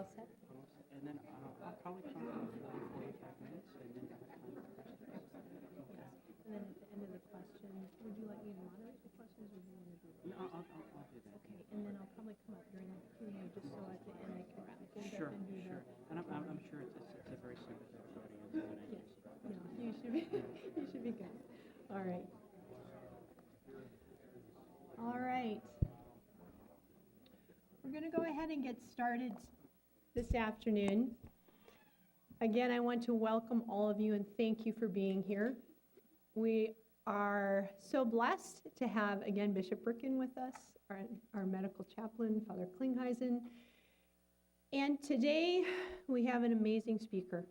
all set? And then I'll probably come in 45 minutes and then have time for questions. Okay. And then at the end of the question, would you like me to moderate the questions or do you want to do it? No, I'll do that. Okay, and then I'll probably come up during the Q&A just so at the end I can wrap things Sure, up and do sure. And I'm sure it's a very sympathetic audience. And Yes, you should be, you should be good. All right. All right. We're going to go ahead and get started this afternoon. Again, I want to welcome all of you and thank you for being here. We are so blessed to have, again, Bishop Bricken with us, our medical chaplain, Father Klingheisen. And today we have an amazing speaker,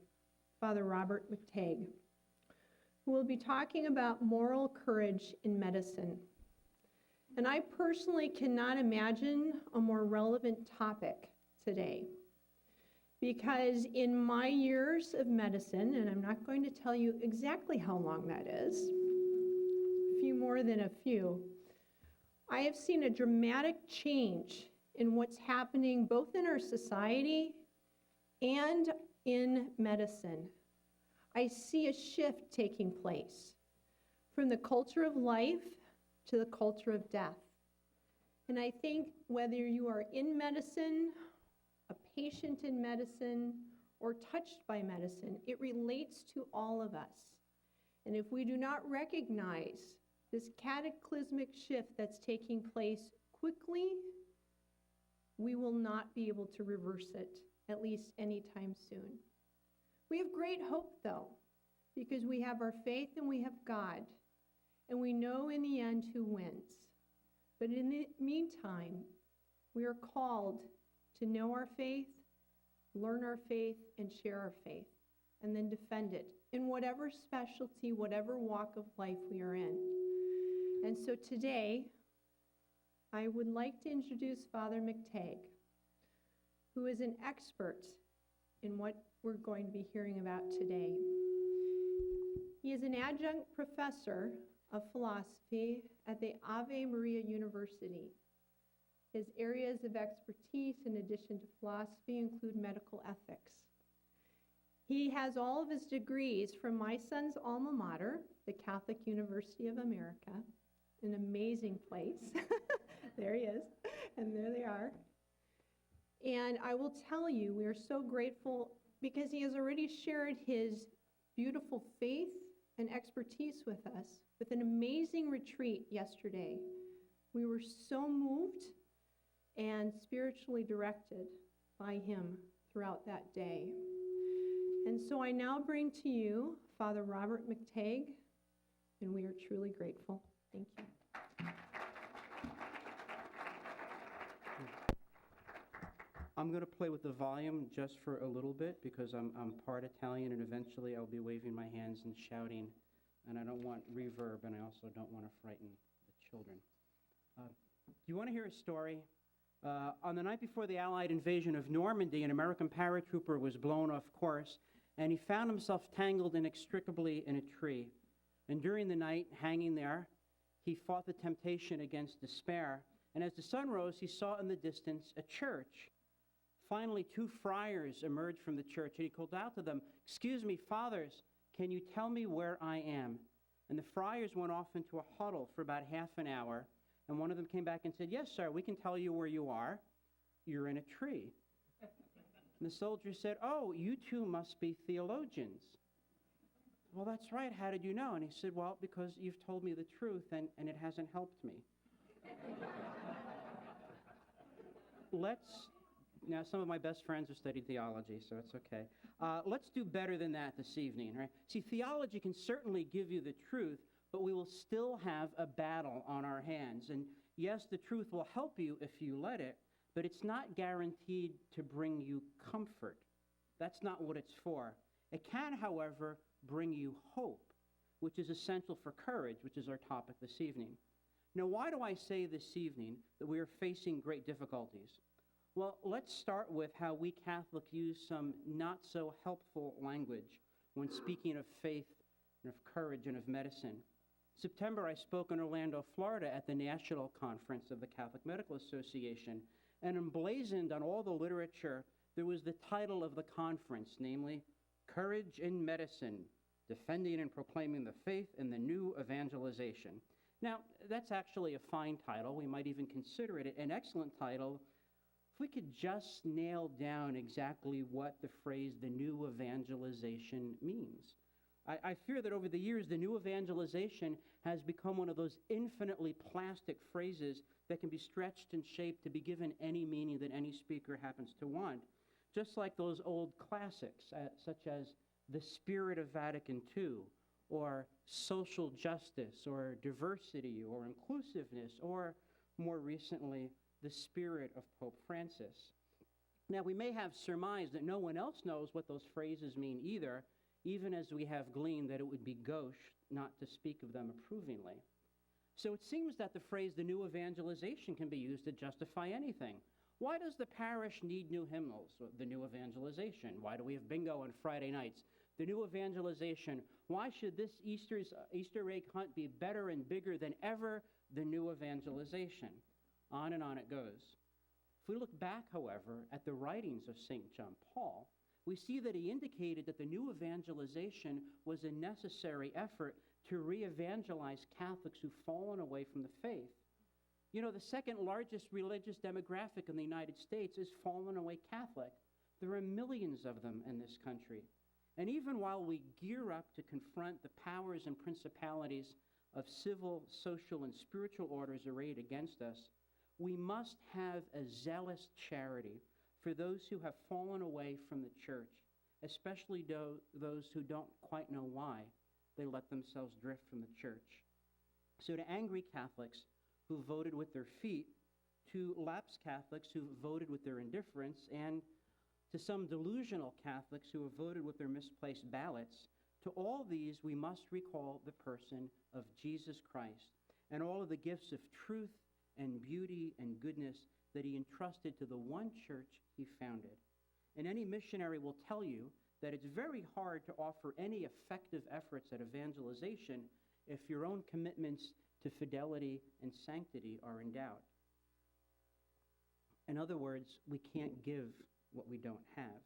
Father Robert McTeigue, who will be talking about moral courage in medicine. And I personally cannot imagine a more relevant topic today, because in my years of medicine, and I'm not going to tell you exactly how long that is, a few more than a few, I have seen a dramatic change in what's happening both in our society and in medicine. I see a shift taking place from the culture of life to the culture of death. And I think whether you are in medicine, a patient in medicine, or touched by medicine, it relates to all of us. And if we do not recognize this cataclysmic shift that's taking place quickly, we will not be able to reverse it, at least anytime soon. We have great hope, though, because we have our faith and we have God. And we know in the end who wins. But in the meantime, we are called to know our faith, learn our faith, and share our faith, and then defend it in whatever specialty, whatever walk of life we are in. And so today, I would like to introduce Father McTeigue, who is an expert in what we're going to be hearing about today. He is an adjunct professor of philosophy at the Ave Maria University. His areas of expertise, in addition to philosophy, include medical ethics. He has all of his degrees from my son's alma mater, the Catholic University of America, an amazing place. There he is, and there they are. And I will tell you, we are so grateful because he has already shared his beautiful faith and expertise with us with an amazing retreat yesterday. We were so moved and spiritually directed by him throughout that day. And so I now bring to you Father Robert McTeigue, and we are truly grateful. Thank you. I'm going to play with the volume just for a little bit because I'm part Italian and eventually I'll be waving my hands and shouting, and I don't want reverb, and I also don't want to frighten the children. Do you want to hear a story? On the night before the Allied invasion of Normandy, an American paratrooper was blown off course, and he found himself tangled inextricably in a tree. And during the night, hanging there, he fought the temptation against despair. And as the sun rose, he saw in the distance a church. Finally, two friars emerged from the church, and he called out to them, "Excuse me, fathers, can you tell me where I am?" And the friars went off into a huddle for about half an hour, and one of them came back and said, "Yes, sir, we can tell you where you are. You're in a tree." And the soldier said, "Oh, you two must be theologians." "Well, that's right. How did you know?" And he said, "Well, because you've told me the truth, and it hasn't helped me." Now, some of my best friends have studied theology, so it's okay. Let's do better than that this evening, right? See, theology can certainly give you the truth, but we will still have a battle on our hands. And yes, the truth will help you if you let it, but it's not guaranteed to bring you comfort. That's not what it's for. It can, however, bring you hope, which is essential for courage, which is our topic this evening. Now, why do I say this evening that we are facing great difficulties? Well, let's start with how we Catholics use some not so helpful language when speaking of faith and of courage and of medicine. September, I spoke in Orlando, Florida at the National Conference of the Catholic Medical Association and emblazoned on all the literature there was the title of the conference, namely, Courage in Medicine, Defending and Proclaiming the Faith in the New Evangelization. Now, that's actually a fine title. We might even consider it an excellent title if we could just nail down exactly what the phrase the new evangelization means. I fear that over the years, the new evangelization has become one of those infinitely plastic phrases that can be stretched and shaped to be given any meaning that any speaker happens to want. Just like those old classics, such as the Spirit of Vatican II, or social justice, or diversity, or inclusiveness, or more recently, the Spirit of Pope Francis. Now, we may have surmised that no one else knows what those phrases mean either, even as we have gleaned that it would be gauche not to speak of them approvingly. So it seems that the phrase the new evangelization can be used to justify anything. Why does the parish need new hymnals? The new evangelization. Why do we have bingo on Friday nights? The new evangelization. Why should this Easter egg hunt be better and bigger than ever? The new evangelization. On and on it goes. If we look back, however, at the writings of St. John Paul, we see that he indicated that the new evangelization was a necessary effort to re-evangelize Catholics who've fallen away from the faith. You know, the second largest religious demographic in the United States is fallen away Catholic. There are millions of them in this country. And even while we gear up to confront the powers and principalities of civil, social, and spiritual orders arrayed against us, we must have a zealous charity for those who have fallen away from the church, especially those who don't quite know why they let themselves drift from the church. So to angry Catholics who voted with their feet, to lapsed Catholics who voted with their indifference, and to some delusional Catholics who have voted with their misplaced ballots, to all these we must recall the person of Jesus Christ and all of the gifts of truth and beauty and goodness that he entrusted to the one church he founded. And any missionary will tell you that it's very hard to offer any effective efforts at evangelization if your own commitments to fidelity and sanctity are in doubt. In other words, we can't give what we don't have.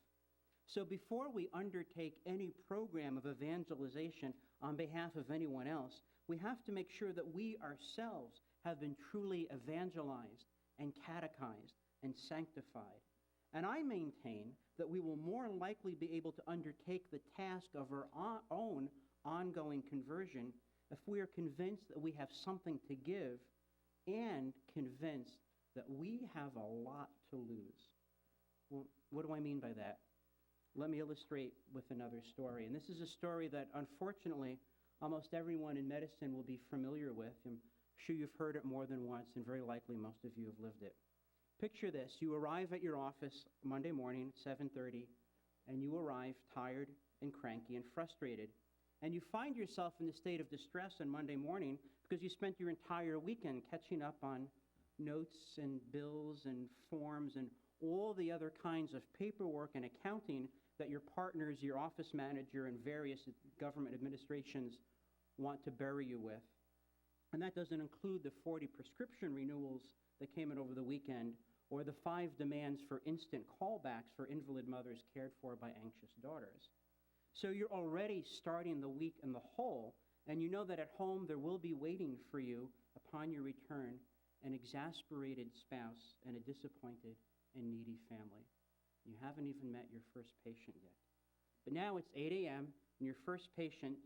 So before we undertake any program of evangelization on behalf of anyone else, we have to make sure that we ourselves have been truly evangelized and catechized and sanctified. And I maintain that we will more likely be able to undertake the task of our own ongoing conversion if we are convinced that we have something to give and convinced that we have a lot to lose. Well, what do I mean by that? Let me illustrate with another story. And this is a story that, unfortunately, almost everyone in medicine will be familiar with. I'm sure you've heard it more than once, and very likely most of you have lived it. Picture this. You arrive at your office Monday morning at 7:30, and you arrive tired and cranky and frustrated. And you find yourself in a state of distress on Monday morning because you spent your entire weekend catching up on notes and bills and forms and all the other kinds of paperwork and accounting that your partners, your office manager, and various government administrations want to bury you with. And that doesn't include the 40 prescription renewals that came in over the weekend, or the 5 demands for instant callbacks for invalid mothers cared for by anxious daughters. So you're already starting the week in the hole, and you know that at home there will be waiting for you upon your return an exasperated spouse and a disappointed and needy family. You haven't even met your first patient yet. But now it's 8 a.m. and your first patient,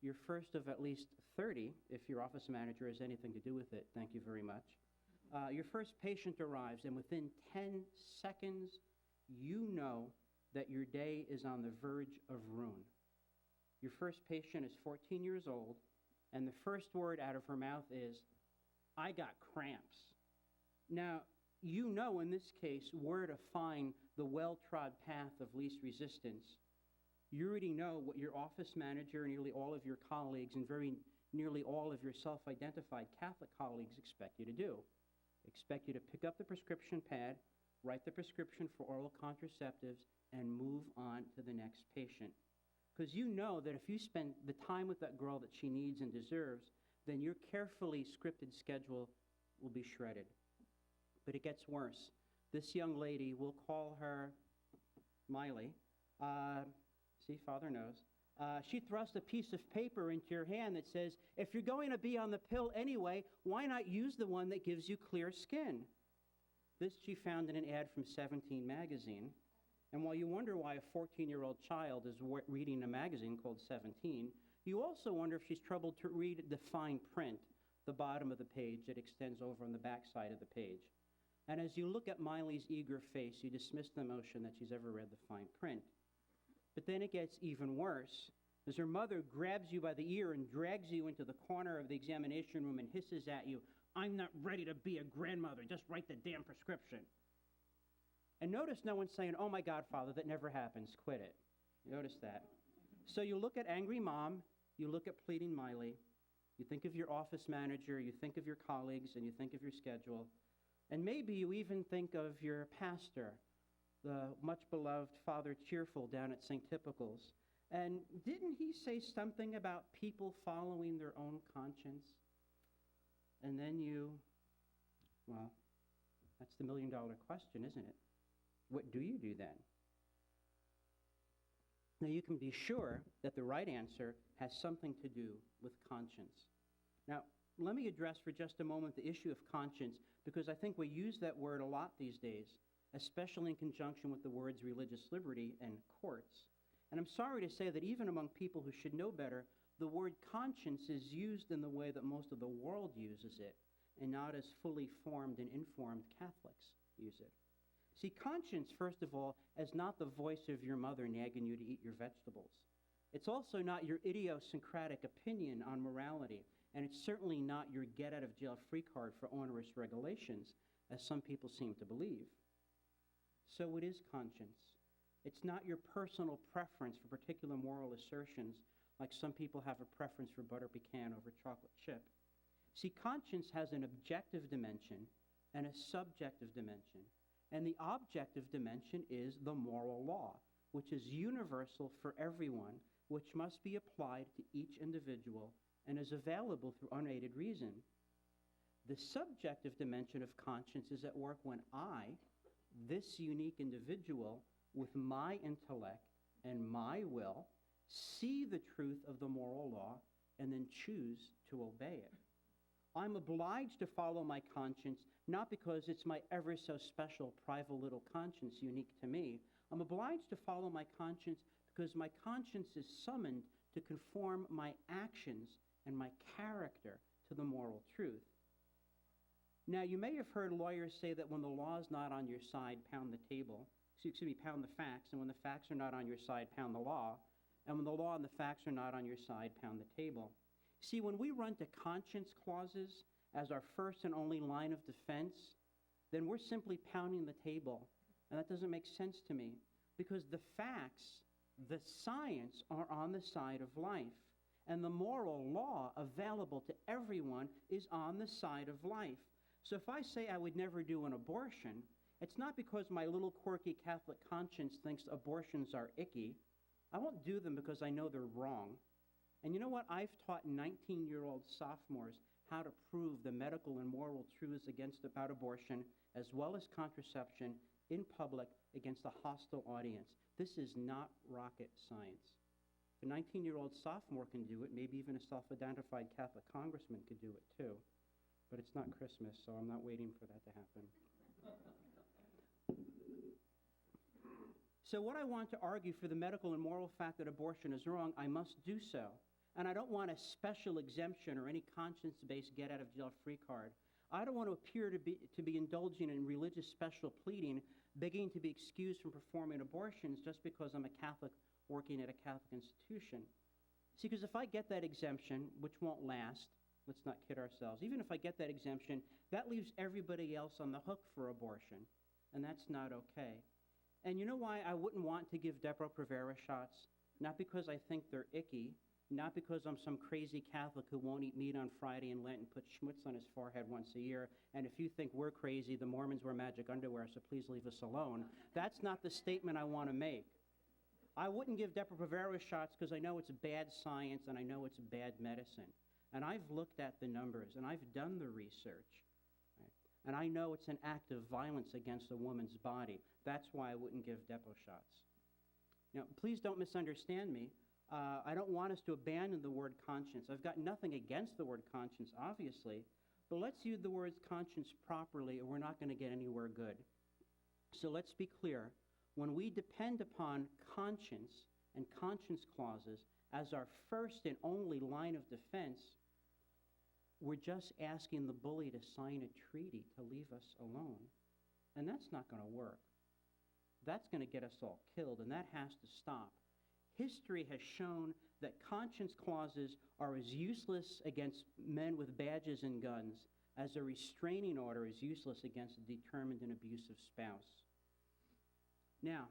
your first of at least 30, if your office manager has anything to do with it, thank you very much. Your first patient arrives, and within 10 seconds, you know that your day is on the verge of ruin. Your first patient is 14 years old, and the first word out of her mouth is, "I got cramps." Now, you know in this case where to find the well-trod path of least resistance. You already know what your office manager, nearly all of your colleagues, and very nearly all of your self-identified Catholic colleagues expect you to do. Expect you to pick up the prescription pad, write the prescription for oral contraceptives, and move on to the next patient. Because you know that if you spend the time with that girl that she needs and deserves, then your carefully scripted schedule will be shredded. But it gets worse. This young lady, we'll call her Miley, see, Father knows, she thrust a piece of paper into your hand that says, if you're going to be on the pill anyway, why not use the one that gives you clear skin? This she found in an ad from 17 magazine. And while you wonder why a 14-year-old child is reading a magazine called 17, you also wonder if she's troubled to read the fine print, the bottom of the page that extends over on the back side of the page. And as you look at Miley's eager face, you dismiss the notion that she's ever read the fine print. But then it gets even worse, as her mother grabs you by the ear and drags you into the corner of the examination room and hisses at you, "I'm not ready to be a grandmother, just write the damn prescription." And notice no one's saying, "Oh my God, Father, that never happens, quit it." Notice that. So you look at angry mom, you look at pleading Miley, you think of your office manager, you think of your colleagues, and you think of your schedule, and maybe you even think of your pastor, the much-beloved Father Cheerful down at St. Typical's. And didn't he say something about people following their own conscience? And then well, that's the million-dollar question, isn't it? What do you do then? Now, you can be sure that the right answer has something to do with conscience. Now, let me address for just a moment the issue of conscience, because I think we use that word a lot these days, especially in conjunction with the words religious liberty and courts. And I'm sorry to say that even among people who should know better, the word conscience is used in the way that most of the world uses it, and not as fully formed and informed Catholics use it. See, conscience, first of all, is not the voice of your mother nagging you to eat your vegetables. It's also not your idiosyncratic opinion on morality, and it's certainly not your get-out-of-jail-free card for onerous regulations, as some people seem to believe. So it is conscience. It's not your personal preference for particular moral assertions, like some people have a preference for butter pecan over chocolate chip. See, conscience has an objective dimension and a subjective dimension. And the objective dimension is the moral law, which is universal for everyone, which must be applied to each individual and is available through unaided reason. The subjective dimension of conscience is at work when I, this unique individual, with my intellect and my will, see the truth of the moral law and then choose to obey it. I'm obliged to follow my conscience, not because it's my ever so special private little conscience unique to me. I'm obliged to follow my conscience because my conscience is summoned to conform my actions and my character to the moral truth. Now, you may have heard lawyers say that when the law is not on your side, pound the table. Pound the facts, and when the facts are not on your side, pound the law. And when the law and the facts are not on your side, pound the table. See, when we run to conscience clauses as our first and only line of defense, then we're simply pounding the table. And that doesn't make sense to me, because the facts, the science, are on the side of life. And the moral law available to everyone is on the side of life. So if I say I would never do an abortion, it's not because my little quirky Catholic conscience thinks abortions are icky. I won't do them because I know they're wrong. And you know what? I've taught 19-year-old sophomores how to prove the medical and moral truths about abortion, as well as contraception, in public against a hostile audience. This is not rocket science. If a 19-year-old sophomore can do it, maybe even a self-identified Catholic congressman could do it too. But it's not Christmas, so I'm not waiting for that to happen. So what I want to argue for the medical and moral fact that abortion is wrong, I must do so. And I don't want a special exemption or any conscience-based get-out-of-jail-free card. I don't want to appear to be indulging in religious special pleading, begging to be excused from performing abortions just because I'm a Catholic working at a Catholic institution. See, because if I get that exemption, which won't last, let's not kid ourselves, even if I get that exemption, that leaves everybody else on the hook for abortion, and that's not okay. And you know why I wouldn't want to give Depo-Provera shots? Not because I think they're icky, not because I'm some crazy Catholic who won't eat meat on Friday and Lent and put schmutz on his forehead once a year, and if you think we're crazy, the Mormons wear magic underwear, so please leave us alone. That's not the statement I want to make. I wouldn't give Depo-Provera shots because I know it's bad science and I know it's bad medicine. And I've looked at the numbers and I've done the research. And I know it's an act of violence against a woman's body. That's why I wouldn't give Depo shots. Now, please don't misunderstand me. I don't want us to abandon the word conscience. I've got nothing against the word conscience, obviously, but let's use the word conscience properly or we're not going to get anywhere good. So let's be clear. When we depend upon conscience and conscience clauses as our first and only line of defense, we're just asking the bully to sign a treaty to leave us alone. And that's not going to work. That's going to get us all killed, and that has to stop. History has shown that conscience clauses are as useless against men with badges and guns as a restraining order is useless against a determined and abusive spouse. Now,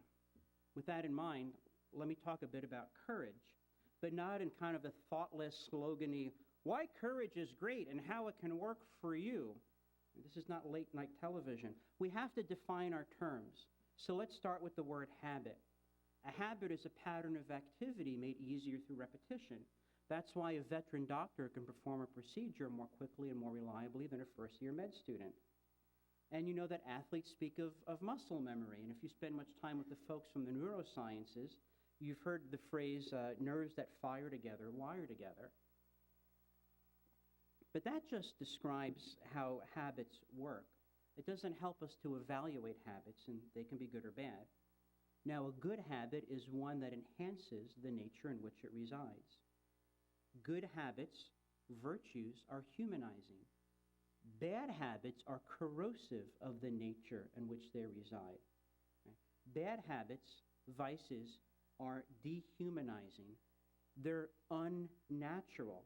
with that in mind, let me talk a bit about courage, but not in kind of a thoughtless, slogan-y, why courage is great and how it can work for you. This is not late-night television. We have to define our terms. So let's start with the word habit. A habit is a pattern of activity made easier through repetition. That's why a veteran doctor can perform a procedure more quickly and more reliably than a first-year med student. And you know that athletes speak of muscle memory. And if you spend much time with the folks from the neurosciences, you've heard the phrase, nerves that fire together, wire together. But that just describes how habits work. It doesn't help us to evaluate habits, and they can be good or bad. Now, a good habit is one that enhances the nature in which it resides. Good habits, virtues, are humanizing. Bad habits are corrosive of the nature in which they reside. Okay? Bad habits, vices, are dehumanizing. They're unnatural.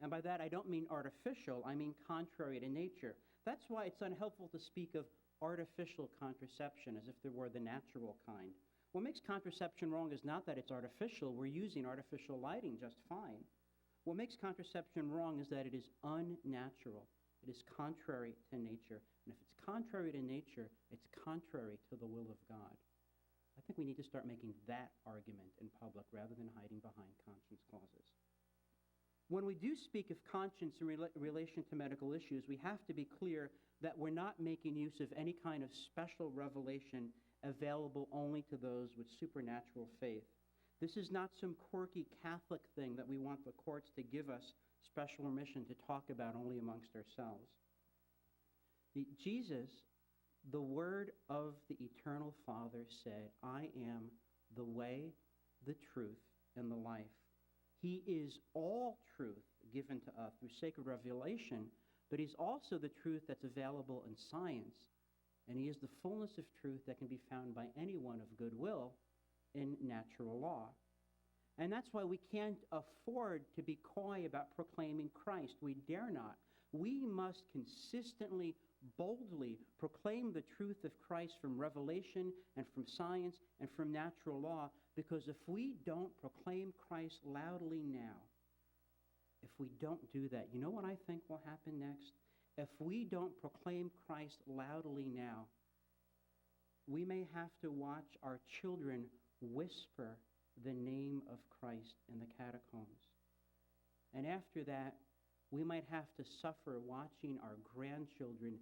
And by that, I don't mean artificial, I mean contrary to nature. That's why it's unhelpful to speak of artificial contraception as if there were the natural kind. What makes contraception wrong is not that it's artificial. We're using artificial lighting just fine. What makes contraception wrong is that it is unnatural. It is contrary to nature. And if it's contrary to nature, it's contrary to the will of God. I think we need to start making that argument in public rather than hiding behind conscience clauses. When we do speak of conscience in relation to medical issues, we have to be clear that we're not making use of any kind of special revelation available only to those with supernatural faith. This is not some quirky Catholic thing that we want the courts to give us special permission to talk about only amongst ourselves. Jesus, the Word of the Eternal Father, said, I am the way, the truth, and the life. He is all truth given to us through sacred revelation, but he's also the truth that's available in science, and he is the fullness of truth that can be found by anyone of goodwill in natural law. And that's why we can't afford to be coy about proclaiming Christ. We dare not. We must consistently, boldly proclaim the truth of Christ from revelation and from science and from natural law, because if we don't proclaim Christ loudly now, if we don't do that, you know what I think will happen next? If we don't proclaim Christ loudly now, we may have to watch our children whisper the name of Christ in the catacombs. And after that, we might have to suffer watching our grandchildren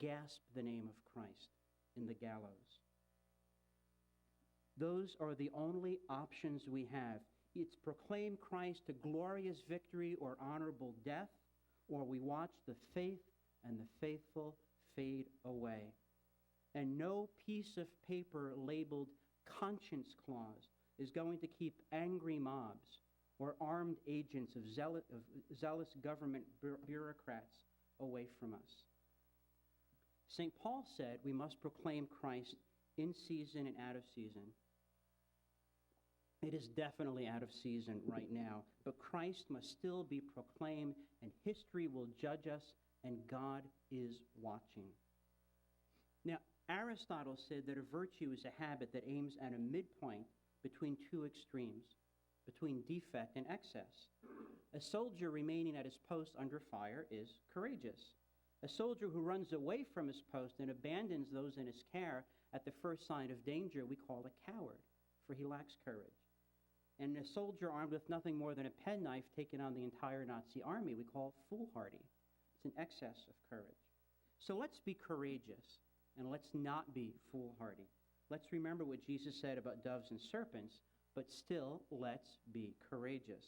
gasp the name of Christ in the gallows. Those are the only options we have. It's proclaim Christ to glorious victory or honorable death, or we watch the faith and the faithful fade away. And no piece of paper labeled conscience clause is going to keep angry mobs or armed agents of zealous government bureaucrats away from us. St. Paul said we must proclaim Christ in season and out of season. It is definitely out of season right now, but Christ must still be proclaimed, and history will judge us, and God is watching. Now, Aristotle said that a virtue is a habit that aims at a midpoint between two extremes, between defect and excess. A soldier remaining at his post under fire is courageous. A soldier who runs away from his post and abandons those in his care at the first sign of danger we call a coward, for he lacks courage. And a soldier armed with nothing more than a penknife taking on the entire Nazi army we call foolhardy. It's an excess of courage. So let's be courageous, and let's not be foolhardy. Let's remember what Jesus said about doves and serpents. but still, let's be courageous.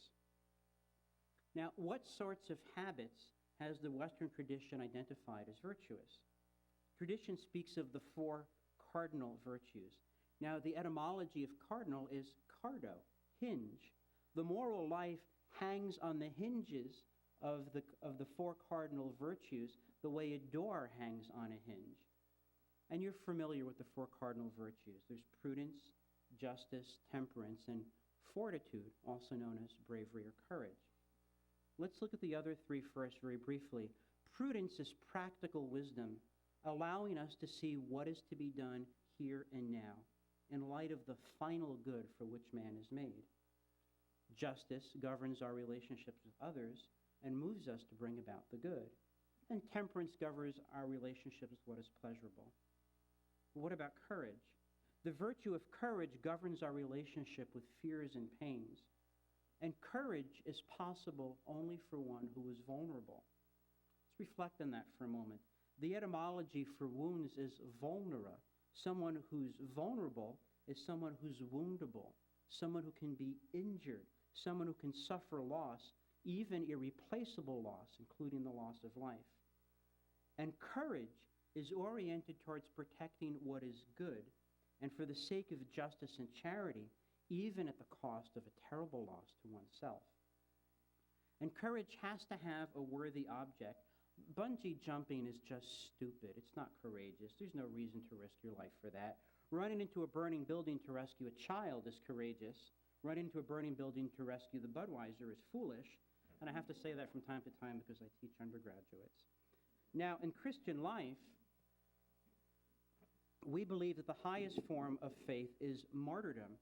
Now, what sorts of habits has the Western tradition identified as virtuous? Tradition speaks of the 4 cardinal virtues. Now, the etymology of cardinal is cardo, hinge. The moral life hangs on the hinges of the 4 cardinal virtues, the way a door hangs on a hinge. And you're familiar with the 4 cardinal virtues. There's prudence, justice, temperance, and fortitude, also known as bravery or courage. Let's look at the other 3 first very briefly. Prudence is practical wisdom, allowing us to see what is to be done here and now, in light of the final good for which man is made. Justice governs our relationships with others and moves us to bring about the good. And temperance governs our relationships with what is pleasurable. What about courage? The virtue of courage governs our relationship with fears and pains. And courage is possible only for one who is vulnerable. Let's reflect on that for a moment. The etymology for wounds is vulnera. Someone who's vulnerable is someone who's woundable, someone who can be injured, someone who can suffer loss, even irreplaceable loss, including the loss of life. And courage is oriented towards protecting what is good, and for the sake of justice and charity, even at the cost of a terrible loss to oneself. And courage has to have a worthy object. Bungee jumping is just stupid. It's not courageous. There's no reason to risk your life for that. Running into a burning building to rescue a child is courageous. Running into a burning building to rescue the Budweiser is foolish. And I have to say that from time to time because I teach undergraduates. Now, in Christian life, we believe that the highest form of faith is martyrdom,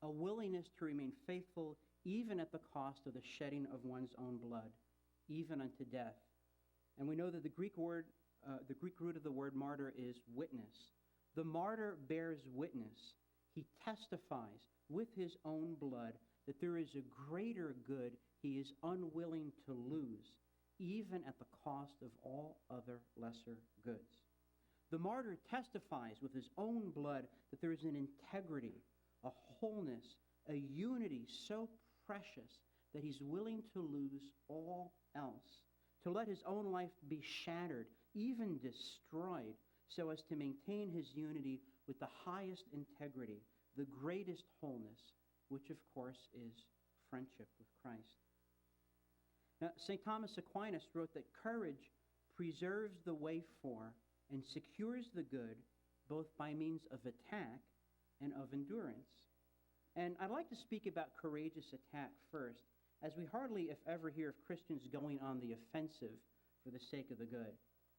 a willingness to remain faithful even at the cost of the shedding of one's own blood, even unto death. And we know that the Greek root of the word martyr is witness. The martyr bears witness. He testifies with his own blood that there is a greater good he is unwilling to lose, even at the cost of all other lesser goods. The martyr testifies with his own blood that there is an integrity, a wholeness, a unity so precious that he's willing to lose all else, to let his own life be shattered, even destroyed, so as to maintain his unity with the highest integrity, the greatest wholeness, which of course is friendship with Christ. Now, St. Thomas Aquinas wrote that courage preserves the way for and secures the good both by means of attack and of endurance. And I'd like to speak about courageous attack first, as we hardly, if ever, hear of Christians going on the offensive for the sake of the good.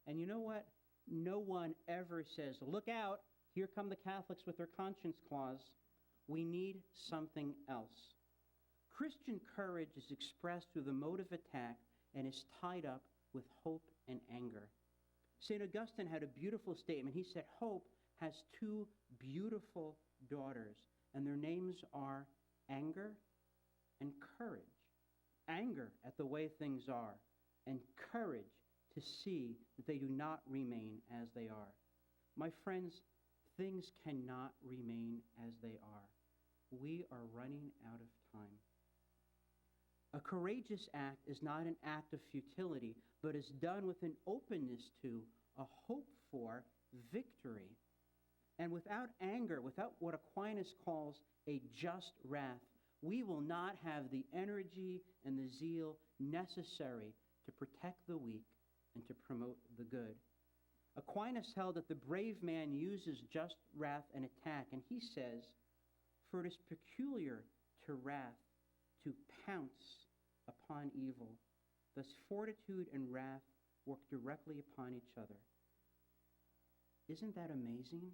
And you know what? No one ever says, look out, here come the Catholics with their conscience clause. We need something else. Christian courage is expressed through the mode of attack and is tied up with hope and anger. St. Augustine had a beautiful statement. He said, hope has 2 beautiful daughters, and their names are anger and courage. Anger at the way things are, and courage to see that they do not remain as they are. My friends, things cannot remain as they are. We are running out of time. A courageous act is not an act of futility, but is done with an openness to, a hope for, victory. And without anger, without what Aquinas calls a just wrath, we will not have the energy and the zeal necessary to protect the weak and to promote the good. Aquinas held that the brave man uses just wrath and attack, and he says, for it is peculiar to wrath to pounce upon evil. Thus fortitude and wrath work directly upon each other. Isn't that amazing?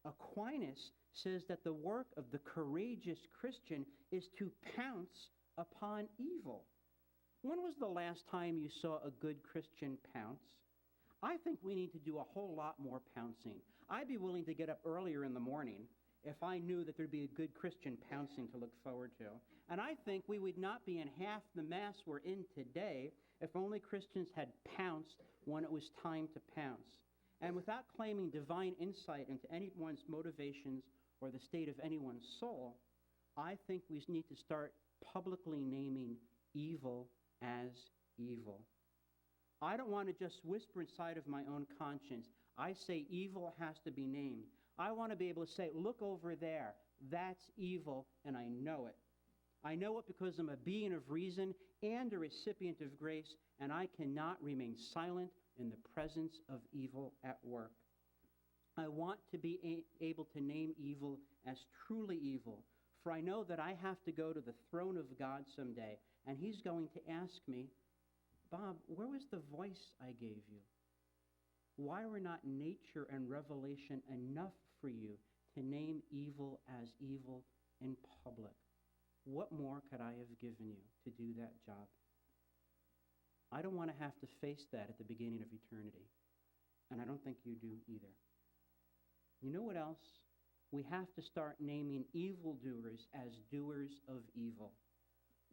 Aquinas says that the work of the courageous Christian is to pounce upon evil. When was the last time you saw a good Christian pounce? I think we need to do a whole lot more pouncing. I'd be willing to get up earlier in the morning if I knew that there'd be a good Christian pouncing to look forward to. And I think we would not be in half the mess we're in today if only Christians had pounced when it was time to pounce. And without claiming divine insight into anyone's motivations or the state of anyone's soul, I think we need to start publicly naming evil as evil. I don't want to just whisper inside of my own conscience. I say evil has to be named. I want to be able to say, look over there, that's evil, and I know it. I know it because I'm a being of reason and a recipient of grace, and I cannot remain silent in the presence of evil at work. I want to be able to name evil as truly evil, for I know that I have to go to the throne of God someday, and he's going to ask me, Bob, where was the voice I gave you? Why were not nature and revelation enough for you to name evil as evil in public? What more could I have given you to do that job? I don't want to have to face that at the beginning of eternity, and I don't think you do either. You know what else? We have to start naming evildoers as doers of evil.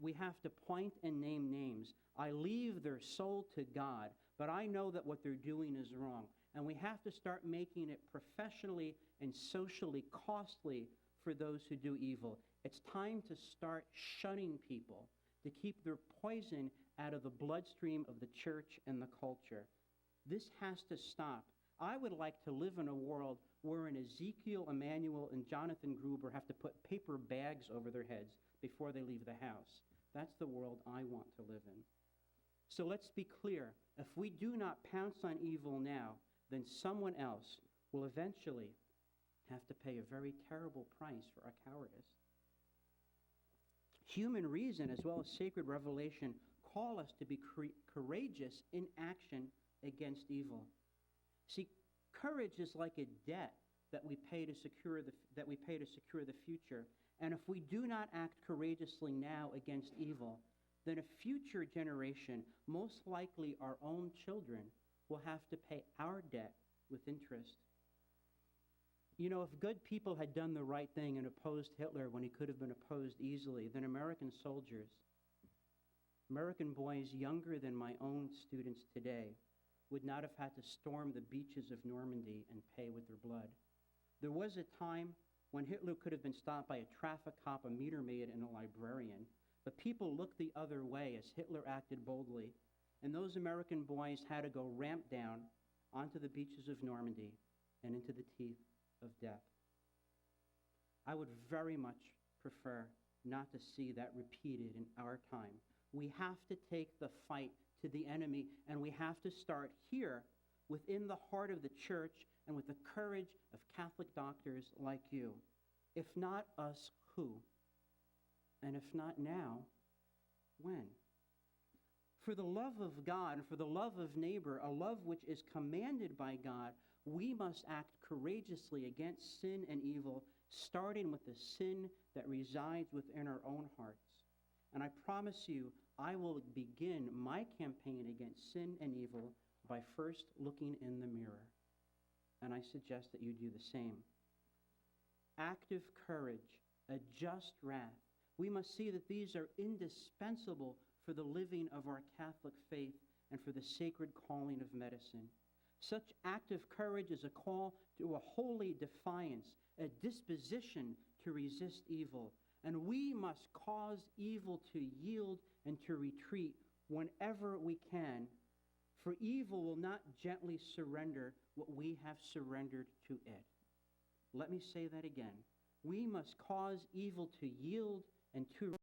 We have to point and name names. I leave their soul to God, but I know that what they're doing is wrong. And we have to start making it professionally and socially costly for those who do evil. It's time to start shunning people, to keep their poison out of the bloodstream of the church and the culture. This has to stop. I would like to live in a world wherein Ezekiel, Emmanuel, and Jonathan Gruber have to put paper bags over their heads before they leave the house. That's the world I want to live in. So let's be clear. If we do not pounce on evil now, then someone else will eventually have to pay a very terrible price for our cowardice. Human reason as well as sacred revelation call us to be courageous in action against evil. See, courage is like a debt that we pay to secure the future. And if we do not act courageously now against evil, then a future generation, most likely our own children, will have to pay our debt with interest. You know, if good people had done the right thing and opposed Hitler when he could have been opposed easily, then American soldiers, American boys younger than my own students today, would not have had to storm the beaches of Normandy and pay with their blood. There was a time when Hitler could have been stopped by a traffic cop, a meter maid, and a librarian, but people looked the other way as Hitler acted boldly, and those American boys had to go ramp down onto the beaches of Normandy and into the teeth of death. I would very much prefer not to see that repeated in our time. We have to take the fight to the enemy, and we have to start here within the heart of the church and with the courage of Catholic doctors like you. If not us, who? And if not now, when? For the love of God and for the love of neighbor, a love which is commanded by God, we must act courageously against sin and evil, starting with the sin that resides within our own hearts. And I promise you, I will begin my campaign against sin and evil by first looking in the mirror. And I suggest that you do the same. Active courage, a just wrath. We must see that these are indispensable for the living of our Catholic faith and for the sacred calling of medicine. Such active courage is a call to a holy defiance, a disposition to resist evil. And we must cause evil to yield and to retreat whenever we can, for evil will not gently surrender what we have surrendered to it. Let me say that again. We must cause evil to yield and to